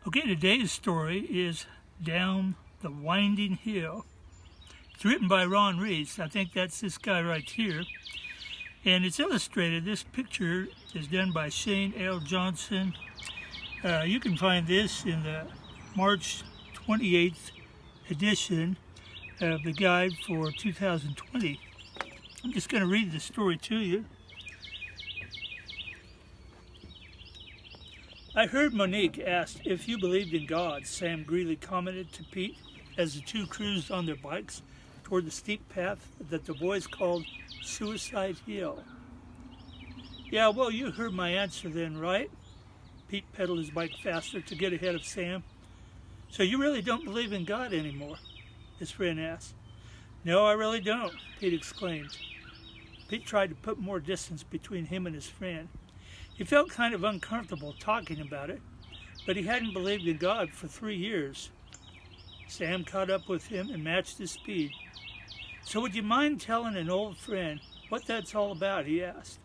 Okay, today's story is Down the Winding Hill. It's written by Reese. I think that's this guy right here. And it's illustrated. This picture is done by Shane L. Johnson. You can find this in the March 28th edition of the guide for 2020. I'm just going to read the story to you. I heard Monique asked if you believed in God, Sam Greeley commented to Pete as the two cruised on their bikes toward the steep path that the boys called Suicide Hill. Yeah, well, you heard my answer then, right? Pete pedaled his bike faster to get ahead of Sam. So you really don't believe in God anymore? His friend asked. No, I really don't, Pete exclaimed. Pete tried to put more distance between him and his friend. He felt kind of uncomfortable talking about it, but he hadn't believed in God for 3 years. Sam caught up with him and matched his speed. So would you mind telling an old friend what that's all about, he asked.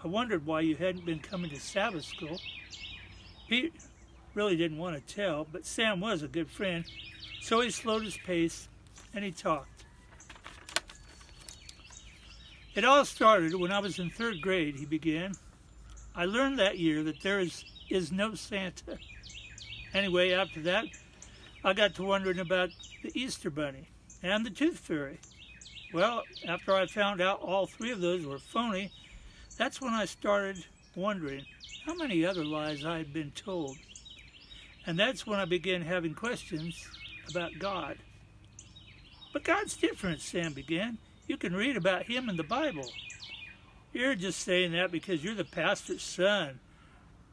I wondered why you hadn't been coming to Sabbath school. Pete really didn't want to tell, but Sam was a good friend, so he slowed his pace and he talked. It all started when I was in 3rd grade, he began. I learned that year that there is no Santa. Anyway, after that, I got to wondering about the Easter Bunny and the Tooth Fairy. Well, after I found out all 3 of those were phony, that's when I started wondering how many other lies I had been told. And that's when I began having questions about God. But God's different, Sam began. You can read about him in the Bible. You're just saying that because you're the pastor's son.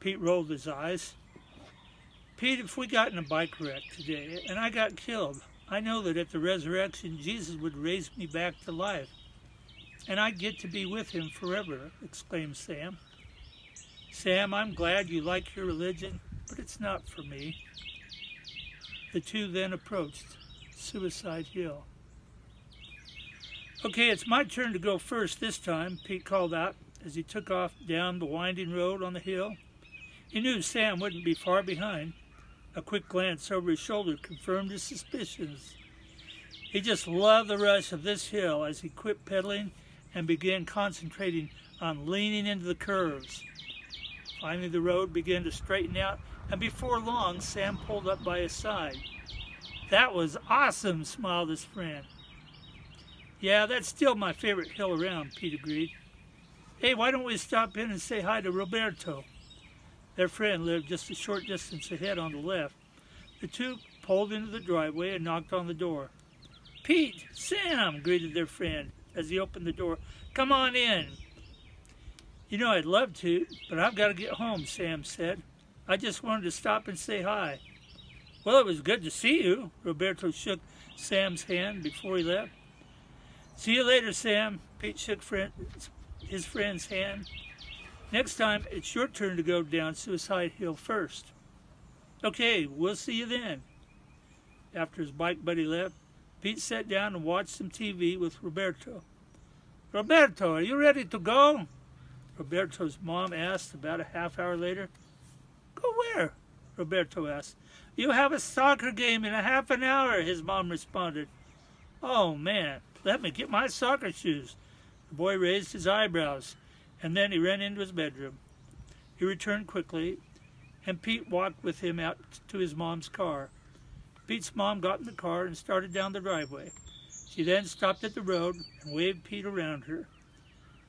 Pete rolled his eyes. Pete, if we got in a bike wreck today and I got killed, I know that at the resurrection, Jesus would raise me back to life. And I'd get to be with him forever, exclaimed Sam. Sam, I'm glad you like your religion, but it's not for me. The two then approached Suicide Hill. Okay, it's my turn to go first this time, Pete called out as he took off down the winding road on the hill. He knew Sam wouldn't be far behind. A quick glance over his shoulder confirmed his suspicions. He just loved the rush of this hill as he quit pedaling and began concentrating on leaning into the curves. Finally, the road began to straighten out, and before long, Sam pulled up by his side. That was awesome, smiled his friend. Yeah, that's still my favorite hill around, Pete agreed. Hey, why don't we stop in and say hi to Roberto? Their friend lived just a short distance ahead on the left. The two pulled into the driveway and knocked on the door. Pete, Sam, greeted their friend as he opened the door. Come on in. You know, I'd love to, but I've got to get home, Sam said. I just wanted to stop and say hi. Well, it was good to see you. Roberto shook Sam's hand before he left. See you later, Sam. Pete shook his friend's hand. Next time, it's your turn to go down Suicide Hill first. Okay, we'll see you then. After his bike buddy left, Pete sat down and watched some TV with Roberto. Roberto, are you ready to go? Roberto's mom asked about a half hour later. Go where? Roberto asked. You have a soccer game in a half an hour, his mom responded. Oh, man. Let me get my soccer shoes. The boy raised his eyebrows, and then he ran into his bedroom. He returned quickly, and Pete walked with him out to his mom's car. Pete's mom got in the car and started down the driveway. She then stopped at the road and waved Pete around her.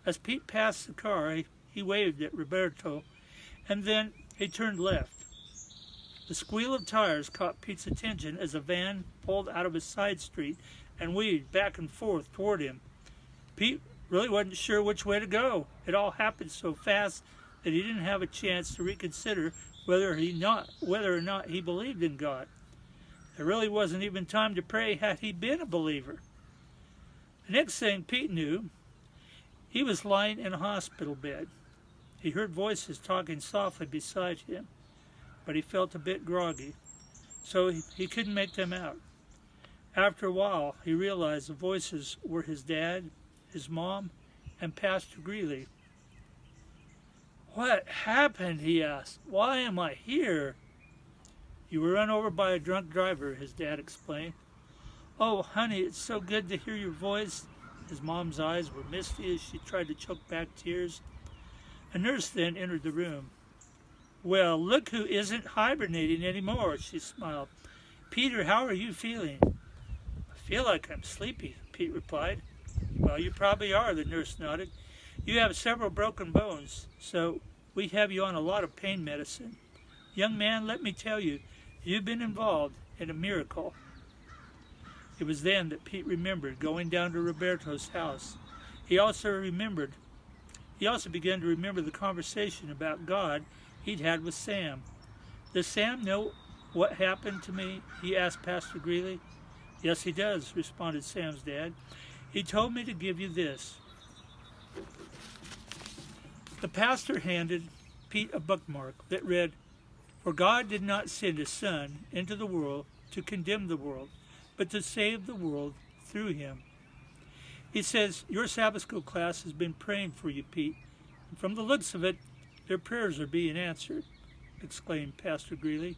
As Pete passed the car, he waved at Roberto, and then he turned left. The squeal of tires caught Pete's attention as a van pulled out of a side street and weaved back and forth toward him. Pete really wasn't sure which way to go. It all happened so fast that he didn't have a chance to reconsider whether or not he believed in God. There really wasn't even time to pray had he been a believer. The next thing Pete knew, he was lying in a hospital bed. He heard voices talking softly beside him, but he felt a bit groggy, so he couldn't make them out. After a while, he realized the voices were his dad, his mom, and Pastor Greeley. What happened? He asked. Why am I here? You were run over by a drunk driver, his dad explained. Oh, honey, it's so good to hear your voice. His mom's eyes were misty as she tried to choke back tears. A nurse then entered the room. Well, look who isn't hibernating anymore, she smiled. Peter, how are you feeling? I feel like I'm sleepy, Pete replied. Well, you probably are, the nurse nodded. You have several broken bones, so we have you on a lot of pain medicine. Young man, let me tell you, you've been involved in a miracle. It was then that Pete remembered going down to Roberto's house. He also began to remember the conversation about God he'd had with Sam. Does Sam know what happened to me? He asked Pastor Greeley. Yes, he does, responded Sam's dad. He told me to give you this. The pastor handed Pete a bookmark that read, For God did not send his Son into the world to condemn the world, but to save the world through him. He says, your Sabbath school class has been praying for you, Pete. And from the looks of it, their prayers are being answered, exclaimed Pastor Greeley.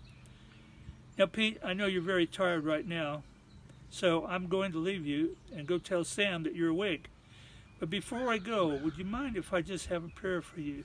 Now, Pete, I know you're very tired right now, so I'm going to leave you and go tell Sam that you're awake. But before I go, would you mind if I just have a prayer for you?